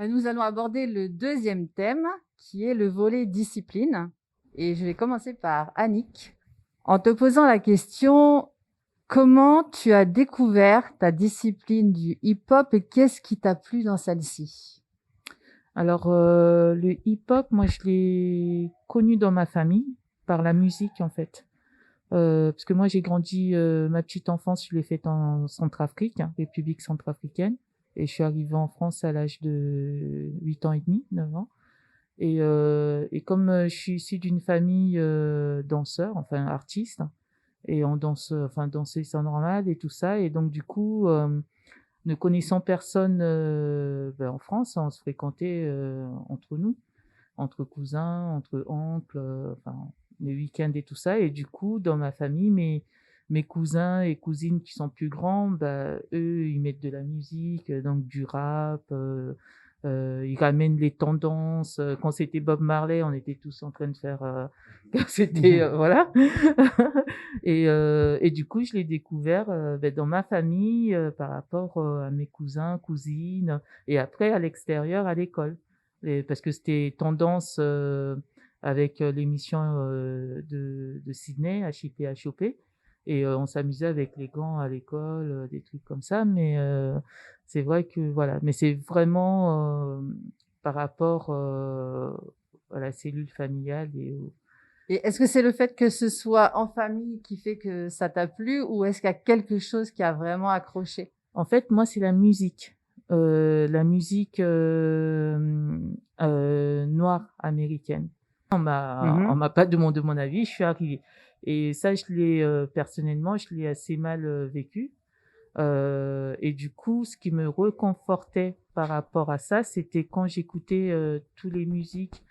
Nous allons aborder le deuxième thème, qui est le volet discipline. Et je vais commencer par Annick, en te posant la question, comment tu as découvert ta discipline du hip-hop et qu'est-ce qui t'a plu dans celle-ci? Alors, le hip-hop, moi, je l'ai connu dans ma famille, par la musique, en fait. Parce que moi, j'ai grandi, ma petite enfance, je l'ai faite en Centrafrique, hein, République centrafricaine. Et je suis arrivée en France à l'âge de 8 ans et demi, 9 ans. Et comme je suis issue d'une famille danseur, enfin artiste, et on danse, enfin danser c'est normal et tout ça. Et donc, du coup, ne connaissant personne en France, on se fréquentait entre nous, entre cousins, entre oncles, enfin les week-ends et tout ça. Et du coup, dans ma famille, mes cousins et cousines qui sont plus grands, bah, eux, ils mettent de la musique, donc du rap. Ils ramènent les tendances. Quand c'était Bob Marley, on était tous en train de faire. C'était voilà. Et du coup, je l'ai découvert dans ma famille par rapport à mes cousins, cousines, et après à l'extérieur, à l'école. Parce que c'était tendance avec l'émission de Sydney, HIP, HOP. Et on s'amusait avec les gants à l'école, des trucs comme ça. Mais c'est vrai que voilà. Mais c'est vraiment par rapport à la cellule familiale Et est-ce que c'est le fait que ce soit en famille qui fait que ça t'a plu ou est-ce qu'il y a quelque chose qui a vraiment accroché? En fait, moi, c'est la musique noire américaine. On Mhm. m'a pas demandé mon avis, je suis arrivée. Et ça, je l'ai personnellement, je l'ai assez mal vécu. Et du coup, ce qui me réconfortait par rapport à ça, c'était quand j'écoutais tous les musiques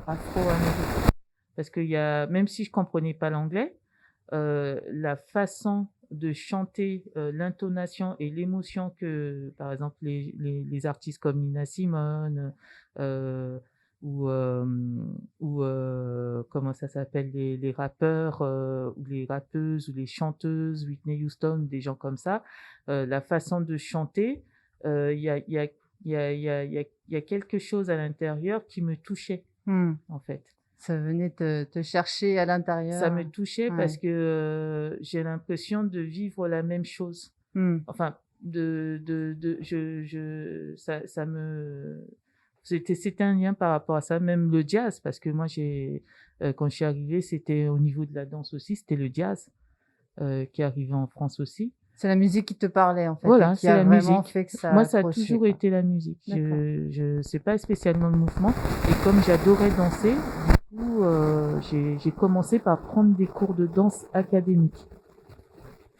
afro-américaines. Parce qu'il y a, même si je comprenais pas l'anglais, la façon de chanter, l'intonation et l'émotion que, par exemple, les artistes comme Nina Simone, euh, ou, euh, comment ça s'appelle, les rappeurs, ou les rappeuses, ou les chanteuses, Whitney Houston, des gens comme ça, la façon de chanter, il y a, il y a, il y a, il y a, il y a quelque chose à l'intérieur qui me touchait, Hmm. en fait. Ça venait te chercher à Ça l'intérieur. me touchait parce Ouais. que j'ai l'impression de vivre la même chose. Hmm. Enfin, ça me, c'était un lien par rapport à ça, même le jazz, parce que moi, quand je suis arrivée, c'était au niveau de la danse aussi, c'était le jazz qui arrivait en France aussi. C'est la musique qui te parlait en fait et Voilà, qui c'est a la vraiment musique. fait que ça a Moi, ça a accroché, toujours quoi. été la musique. D'accord. C'est pas spécialement le mouvement. Et comme j'adorais danser, du coup, j'ai commencé par prendre des cours de danse académique,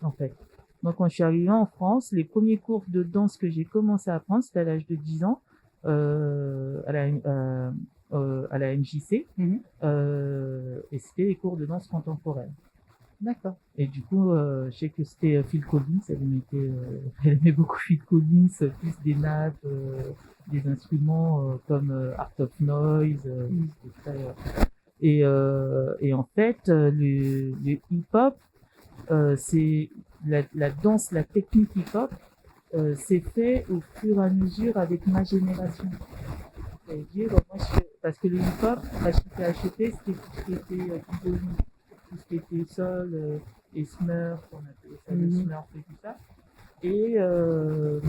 en fait. Moi, quand je suis arrivée en France, les premiers cours de danse que j'ai commencé à prendre, c'était à l'âge de 10 ans, à la MJC, Mhm. et c'était les cours de danse contemporaine. D'accord. Et du coup, je sais que c'était Phil Collins, elle aimait beaucoup Phil Collins, plus des nappes, des instruments comme Art of Noise, Hmm. c'était très, et en fait, le hip-hop, c'est la danse, la technique hip-hop, c'est fait au fur et à mesure avec ma génération. C'est-à-dire, parce que le hip-hop, HIP, c'était tout ce qui était b-boying, tout ce qui était sol, et Smurf, on appelait ça le Mhm. Smurf et tout ça. Et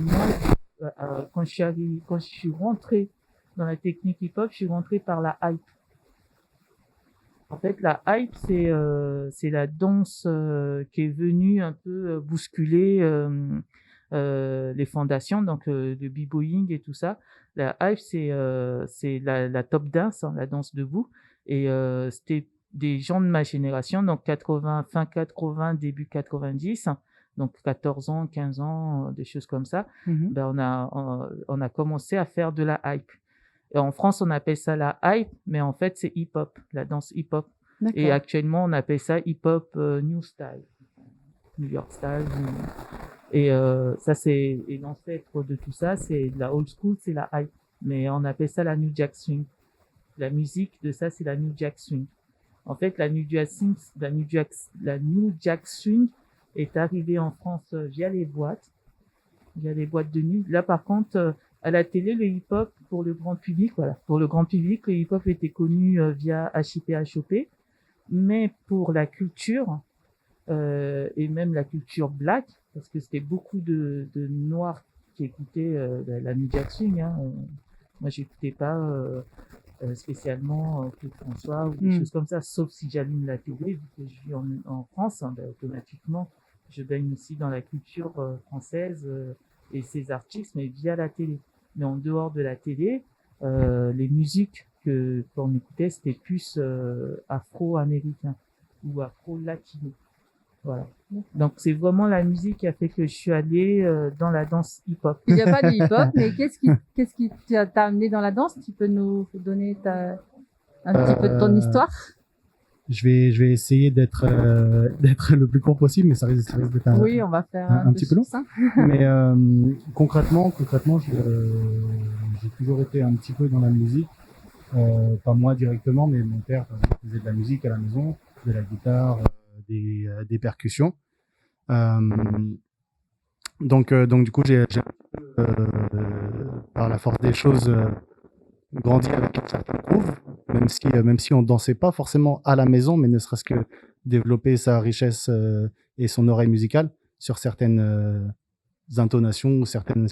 moi, quand je suis rentrée dans la technique hip-hop, je suis rentrée par la hype. En fait, la hype, c'est la danse qui est venue un peu bousculer les fondations, donc le b-boying et tout ça. La hype, c'est la top dance, hein, la danse debout. Et c'était des gens de ma génération, donc 80, fin 80, début 90, hein, donc 14 ans, 15 ans, des choses comme ça. Mhm. Ben on a commencé à faire de la hype. Et en France, on appelle ça la hype, mais en fait, c'est hip-hop, la danse hip-hop. Et D'accord. actuellement, on appelle ça hip-hop new style, New York style. Et ça, c'est et l'ancêtre de tout ça, c'est de la old school, c'est la hype. Mais on appelle ça la New Jack Swing. La musique de ça, c'est la New Jack Swing. En fait, la New Jack Swing est arrivée en France via les boîtes de nuit. Là, par contre, À la télé, le hip-hop pour le grand public, voilà. Pour le grand public, le hip-hop était connu via HIP, HOP. Mais pour la culture, et même la culture black, parce que c'était beaucoup de noirs qui écoutaient la New Swing. Hein. Moi, j'écoutais pas spécialement Claude François ou des choses comme ça, sauf si j'allume la télé, vu que je vis en France, hein, ben, automatiquement, je baigne aussi dans la culture française et ses artistes, mais via la télé. Mais en dehors de la télé, les musiques qu'on écoutait, c'était plus afro-américain ou afro-latino. Voilà. Donc c'est vraiment la musique qui a fait que je suis allée dans la danse hip-hop. Il n'y a pas de hip-hop, mais qu'est-ce qui t'a amené dans la danse? Tu peux nous donner un petit peu de ton histoire? Je vais essayer d'être le plus court possible, mais ça risque d'être oui, on va faire un petit peu long. Mais concrètement, j'ai toujours été un petit peu dans la musique. Pas moi directement, mais mon père faisait de la musique à la maison, de la guitare, des percussions. Donc du coup, j'ai par la force des choses grandi avec un certain groove, même si on dansait pas forcément à la maison, mais ne serait-ce que développer sa richesse et son oreille musicale sur certaines intonations ou certains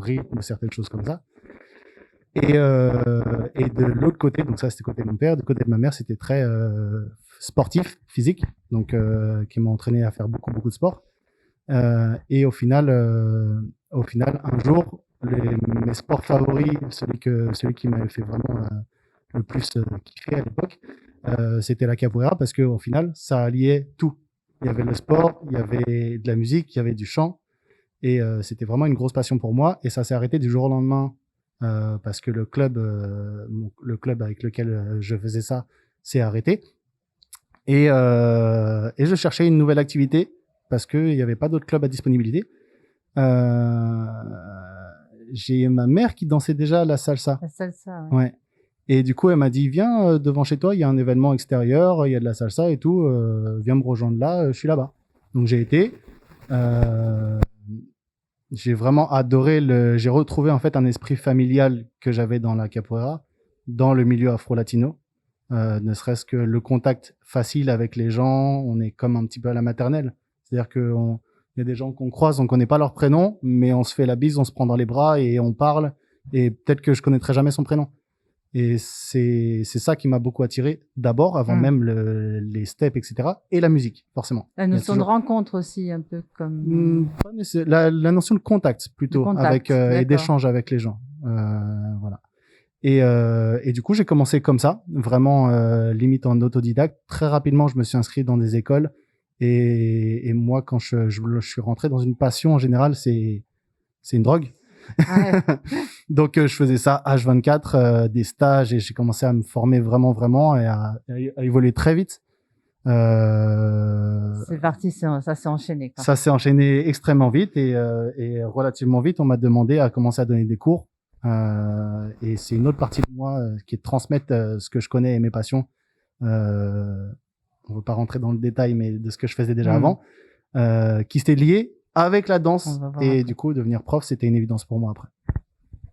rythmes ou certaines choses comme ça. Et de l'autre côté, donc ça c'était côté de mon père, du côté de ma mère, c'était très sportif, physique, donc qui m'a entraîné à faire beaucoup de sport. Et au final, un jour, mes sports favoris, celui qui m'avait fait vraiment le plus kiffer à l'époque, c'était la capoeira, parce que au final, ça alliait tout. Il y avait le sport, il y avait de la musique, il y avait du chant, et c'était vraiment une grosse passion pour moi. Et ça s'est arrêté du jour au lendemain, parce que le club avec lequel je faisais ça s'est arrêté. Et je cherchais une nouvelle activité, parce qu'il n'y avait pas d'autres clubs à disponibilité. J'ai ma mère qui dansait déjà la salsa. La salsa, ouais. Et du coup, elle m'a dit, viens devant chez toi, il y a un événement extérieur, il y a de la salsa et tout, viens me rejoindre là, je suis là-bas. Donc j'ai été, j'ai vraiment adoré j'ai retrouvé en fait un esprit familial que j'avais dans la capoeira, dans le milieu afro-latino. Ne serait-ce que le contact facile avec les gens, on est comme un petit peu à la maternelle. C'est-à-dire qu'il y a des gens qu'on croise, on connaît pas leur prénom, mais on se fait la bise, on se prend dans les bras et on parle. Et peut-être que je connaîtrai jamais son prénom. Et c'est ça qui m'a beaucoup attiré d'abord, avant même les steps, etc. Et la musique, forcément. La notion de rencontre aussi, un peu comme... la notion de contact, plutôt, avec et d'échange avec les gens. Voilà. Et du coup, j'ai commencé comme ça, vraiment limite en autodidacte. Très rapidement, je me suis inscrit dans des écoles. Et moi, quand je suis rentré dans une passion, en général, c'est une drogue. Ouais. Donc, je faisais ça H24, des stages, et j'ai commencé à me former vraiment et à évoluer très vite. C'est parti, ça s'est enchaîné. Ça s'est enchaîné extrêmement vite et relativement vite, on m'a demandé à commencer à donner des cours. Et c'est une autre partie de moi qui est de transmettre ce que je connais et mes passions. On ne veut pas rentrer dans le détail, mais de ce que je faisais déjà avant, qui s'était lié avec la danse. Et du coup, devenir prof, c'était une évidence pour moi après.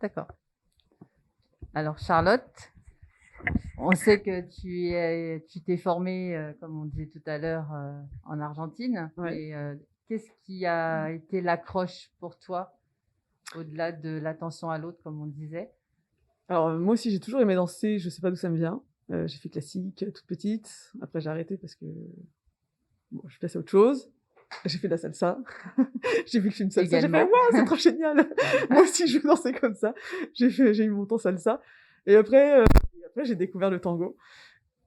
D'accord. Alors, Charlotte, on sait que tu t'es formée, comme on disait tout à l'heure, en Argentine. Ouais. Et qu'est-ce qui a été l'accroche pour toi, au-delà de l'attention à l'autre, comme on disait? Alors, moi aussi, j'ai toujours aimé danser. Je ne sais pas d'où ça me vient. J'ai fait classique toute petite. Après, j'ai arrêté parce que je suis passée à autre chose. J'ai fait de la salsa. J'ai vu que je suis une salsa. Également. J'ai fait, waouh, c'est trop génial. Moi aussi, je veux danser comme ça. J'ai eu mon temps salsa. Et après, j'ai découvert le tango.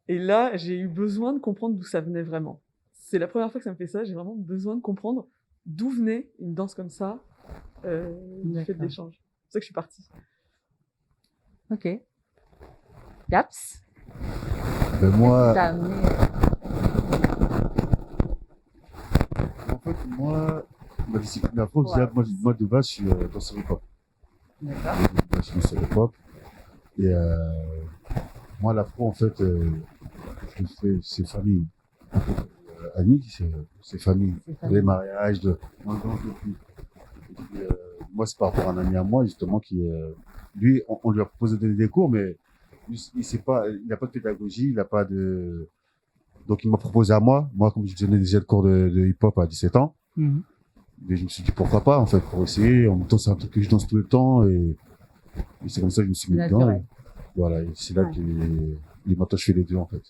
Et là, j'ai eu besoin de comprendre d'où ça venait vraiment. C'est la première fois que ça me fait ça. J'ai vraiment besoin de comprendre d'où venait une danse comme ça, du fait de l'échange. C'est pour ça que je suis partie. Ok. Yaps. Moi... En fait, moi, ma discipline afro, moi de base, je suis danseur hip-hop. D'accord. Je suis danseur hip-hop. Et moi, l'afro, en fait, c'est famille. Annick, c'est famille. Les mariages, moi, je danse depuis moi, c'est par rapport à un ami à moi, justement, lui, on lui a proposé de donner des cours, mais il sait pas, il n'a pas de pédagogie, il n'a pas de, donc il m'a proposé à moi. Moi, comme je donnais déjà le cours de hip-hop à 17 ans, mais je me suis dit pourquoi pas, en fait, pour essayer. En même temps, c'est un truc que je danse tout le temps et c'est comme ça que je me suis mis dedans. Naturel. Et voilà, et c'est là Ouais. que maintenant je fais les deux, en fait.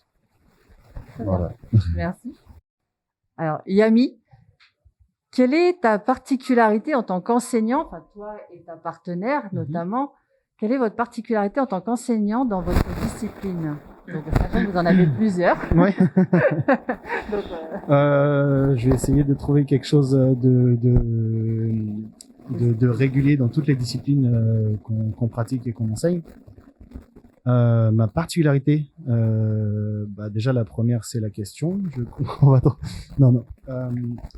Très Voilà. Merci. Alors, Yami, quelle est ta particularité en tant qu'enseignant, enfin toi et ta partenaire notamment, quelle est votre particularité en tant qu'enseignant dans votre discipline? Donc, sachant que vous en avez plusieurs. Ouais. Donc, Je vais essayer de trouver quelque chose de régulier dans toutes les disciplines qu'on pratique et qu'on enseigne. Ma particularité, déjà la première c'est la question. Je comprends pas trop. Non.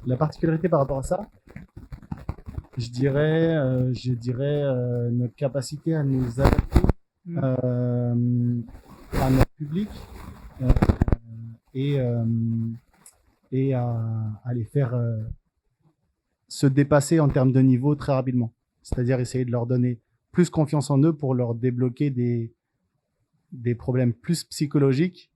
La particularité par rapport à ça, je dirais notre capacité à nous adapter à notre public euh, et à les faire se dépasser en termes de niveau très rapidement. C'est-à-dire essayer de leur donner plus confiance en eux pour leur débloquer des problèmes plus psychologiques,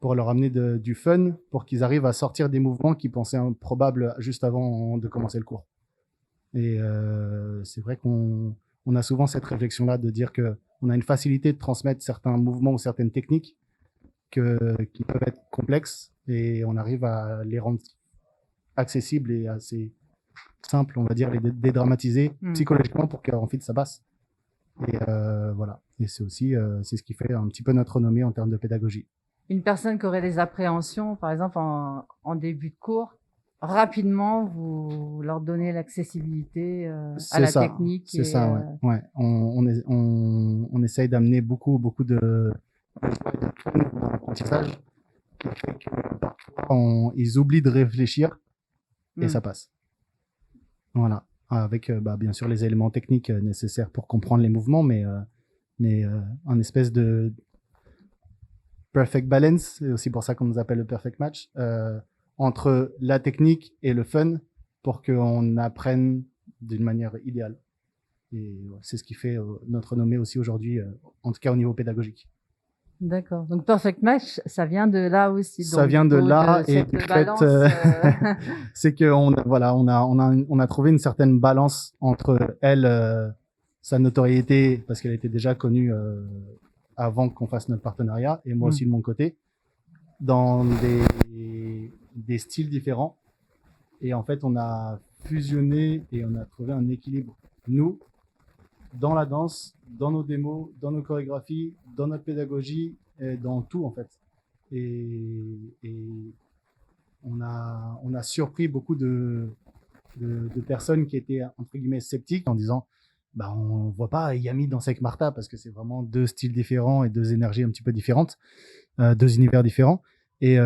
pour leur amener du fun, pour qu'ils arrivent à sortir des mouvements qu'ils pensaient improbables juste avant de commencer le cours. Et c'est vrai qu'on a souvent cette réflexion-là de dire qu'on a une facilité de transmettre certains mouvements ou certaines techniques qui peuvent être complexes et on arrive à les rendre accessibles et assez simples, on va dire, les dédramatiser psychologiquement pour qu'ensuite ça passe. Et voilà. Et c'est aussi c'est ce qui fait un petit peu notre renommée en termes de pédagogie. une personne qui aurait des appréhensions, par exemple en début de cours, rapidement vous leur donnez l'accessibilité à la technique. C'est ça, ouais. Ouais. On essaye d'amener beaucoup de d'apprentissage qui fait que parfois ils oublient de réfléchir et ça passe. Voilà. Avec bien sûr les éléments techniques nécessaires pour comprendre les mouvements, mais un espèce de perfect balance, c'est aussi pour ça qu'on nous appelle le perfect match, entre la technique et le fun pour qu'on apprenne d'une manière idéale. Et c'est ce qui fait notre renommée aussi aujourd'hui, en tout cas au niveau pédagogique. D'accord. Donc perfect match, ça vient de là aussi. Ça vient de là et du fait, c'est que on a trouvé une certaine balance entre elle, sa notoriété parce qu'elle était déjà connue avant qu'on fasse notre partenariat et moi aussi de mon côté dans des styles différents et en fait on a fusionné et on a trouvé un équilibre nous dans la danse, dans nos démos, dans nos chorégraphies, dans notre pédagogie, et dans tout en fait. Et on a surpris beaucoup de personnes qui étaient entre guillemets sceptiques en disant on voit pas Yami danser avec Martha parce que c'est vraiment deux styles différents et deux énergies un petit peu différentes, deux univers différents. Et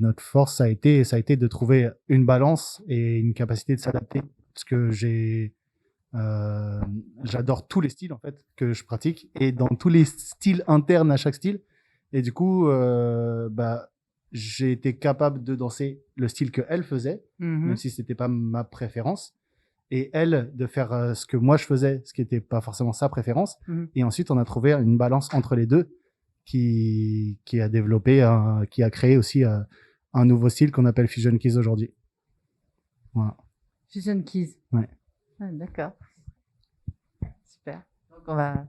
notre force ça a été de trouver une balance et une capacité de s'adapter parce que j'adore tous les styles en fait que je pratique et dans tous les styles internes à chaque style et du coup j'ai été capable de danser le style que elle faisait même si c'était pas ma préférence et elle de faire ce que moi je faisais ce qui était pas forcément sa préférence et ensuite on a trouvé une balance entre les deux qui a développé qui a créé aussi un nouveau style qu'on appelle Fusion Keys aujourd'hui. Voilà. Fusion Keys. Ouais. Ah, d'accord. Super. Donc, on va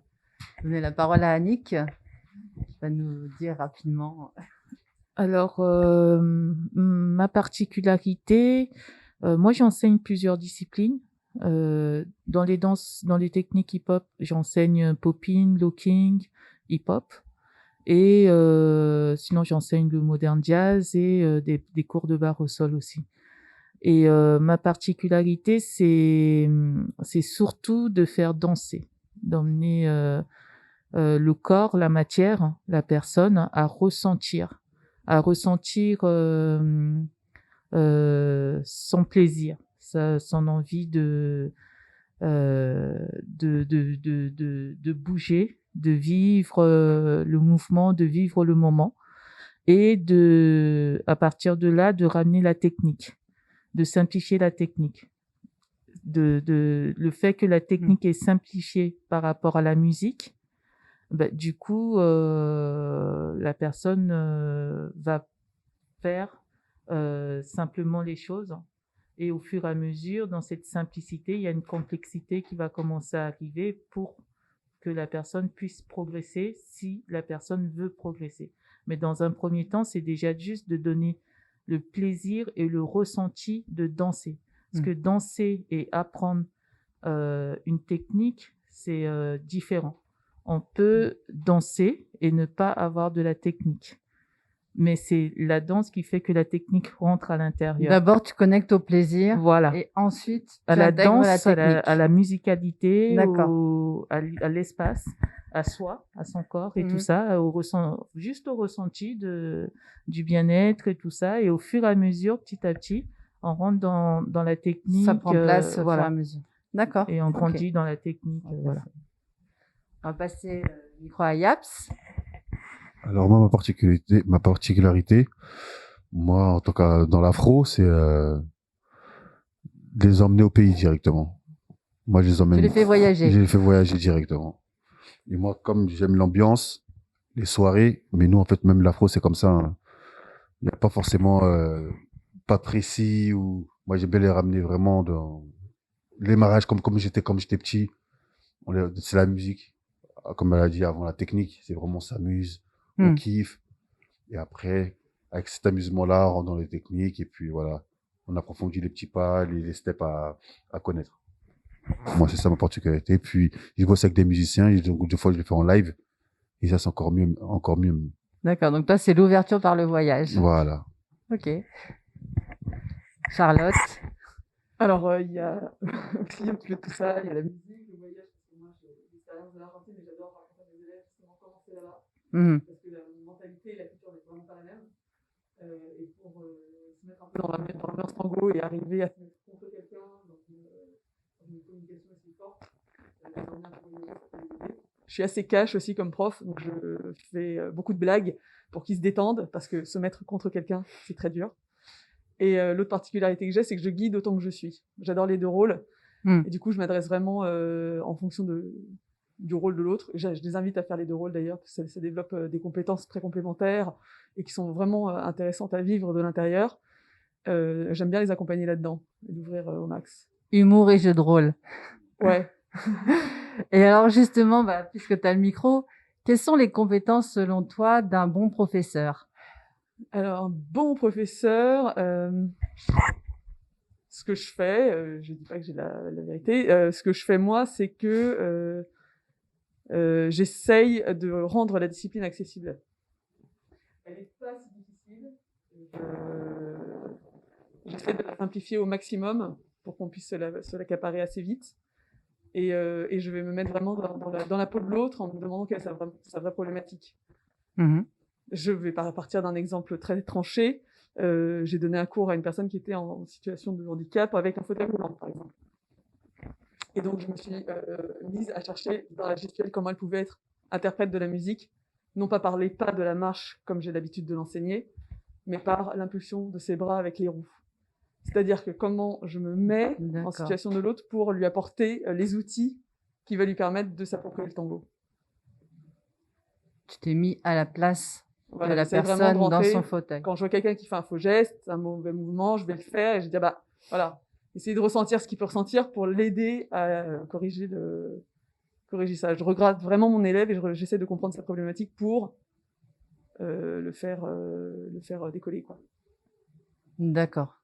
donner la parole à Annick, qui va nous dire rapidement. Alors, ma particularité, moi j'enseigne plusieurs disciplines. Dans les danses, dans les techniques hip-hop, j'enseigne popping, locking, hip-hop. Et sinon, j'enseigne le modern jazz et des cours de barre au sol aussi. Et ma particularité, c'est surtout de faire danser, d'emmener le corps, la matière, la personne à ressentir son plaisir, son envie de bouger, de vivre le mouvement, de vivre le moment, et à partir de là, de ramener la technique, de simplifier la technique. le fait que la technique est simplifiée par rapport à la musique, bah, du coup, la personne va faire simplement les choses. Et au fur et à mesure, dans cette simplicité, il y a une complexité qui va commencer à arriver pour que la personne puisse progresser si la personne veut progresser. Mais dans un premier temps, c'est déjà juste de donner le plaisir et le ressenti de danser. Parce que danser et apprendre une technique, c'est différent. On peut danser et ne pas avoir de la technique. Mais c'est la danse qui fait que la technique rentre à l'intérieur. D'abord, tu connectes au plaisir. Voilà. Et ensuite, tu À la intègres danse, la technique. à la musicalité, D'accord. à l'espace, à soi, à son corps et tout Mhm. ça, juste au ressenti du bien-être et tout ça. Et au fur et à mesure, petit à petit, on rentre dans la technique. Ça prend place au fur et voilà. à mesure. D'accord. Et on Ok. grandit dans la technique. Voilà. On va passer le micro à Yaps. Alors moi, ma particularité, moi, en tout cas dans l'afro, c'est de les emmener au pays directement. Moi, je les Tu emmène. les fais voyager. Je les fais voyager directement. Et moi, comme j'aime l'ambiance, les soirées, mais nous, en fait, même l'afro, c'est comme ça. Hein. Il n'y a pas forcément pas précis ou moi, j'aime bien les ramener vraiment dans les mariages comme j'étais petit. C'est la musique. Comme elle a dit avant, la technique, c'est vraiment on s'amuse, on kiffe. Et après, avec cet amusement-là, on rentre dans les techniques et puis voilà, on approfondit les petits pas, les steps à connaître. Moi, c'est ça ma particularité. Puis, je bosse avec des musiciens et donc, des fois, je le fais en live. Et ça, c'est encore mieux, encore mieux. D'accord. Donc toi, c'est l'ouverture par le voyage. Voilà. Ok. Charlotte. Alors, il y a aussi un petit peu de tout ça. Il y a la musique, le voyage, parce que moi, j'ai l'expérience de l'Argentine, mais j'adore raconter à mes élèves justement comment c'est là-bas. Mhm. Parce que la mentalité et la culture n'est vraiment pas la même. Et pour se mettre un peu dans l'ambiance tango et arriver à se mettre contre quelqu'un dans une communication assez forte, je suis assez cash aussi comme prof, donc je fais beaucoup de blagues pour qu'ils se détendent, parce que se mettre contre quelqu'un, c'est très dur. Et l'autre particularité que j'ai, c'est que je guide autant que je suis. J'adore les deux rôles. Et du coup, je m'adresse vraiment en fonction du rôle de l'autre. Je les invite à faire les deux rôles d'ailleurs, parce que ça développe des compétences très complémentaires et qui sont vraiment intéressantes à vivre de l'intérieur. J'aime bien les accompagner là-dedans et l'ouvrir au max. Humour et jeu de rôle. Ouais. Et alors justement, bah, puisque tu as le micro, quelles sont les compétences selon toi d'un bon professeur? Alors, un bon professeur, ce que je fais, je dis pas que j'ai la vérité, ce que je fais moi, c'est que j'essaye de rendre la discipline accessible. Elle n'est pas si difficile. J'essaie de la simplifier au maximum pour qu'on puisse se l'accaparer assez vite. Et je vais me mettre vraiment dans la peau de l'autre en me demandant quelle est sa vraie problématique. Je vais partir d'un exemple très tranché. J'ai donné un cours à une personne qui était en situation de handicap avec un fauteuil roulant, par exemple. Et donc, je me suis mise à chercher dans la gestuelle comment elle pouvait être interprète de la musique, non pas par les pas de la marche, comme j'ai l'habitude de l'enseigner, mais par l'impulsion de ses bras avec les roues. C'est-à-dire que comment je me mets en situation de l'autre pour lui apporter les outils qui vont lui permettre de s'approprier le tango. Tu t'es mis à la place Voilà, de la personne dans son fauteuil. Quand je vois quelqu'un qui fait un faux geste, un mauvais mouvement, je vais le faire et je dis, bah, voilà, essayer de ressentir ce qu'il peut ressentir pour l'aider à corriger ça. Je regarde vraiment mon élève et j'essaie de comprendre sa problématique pour le faire décoller, quoi. D'accord.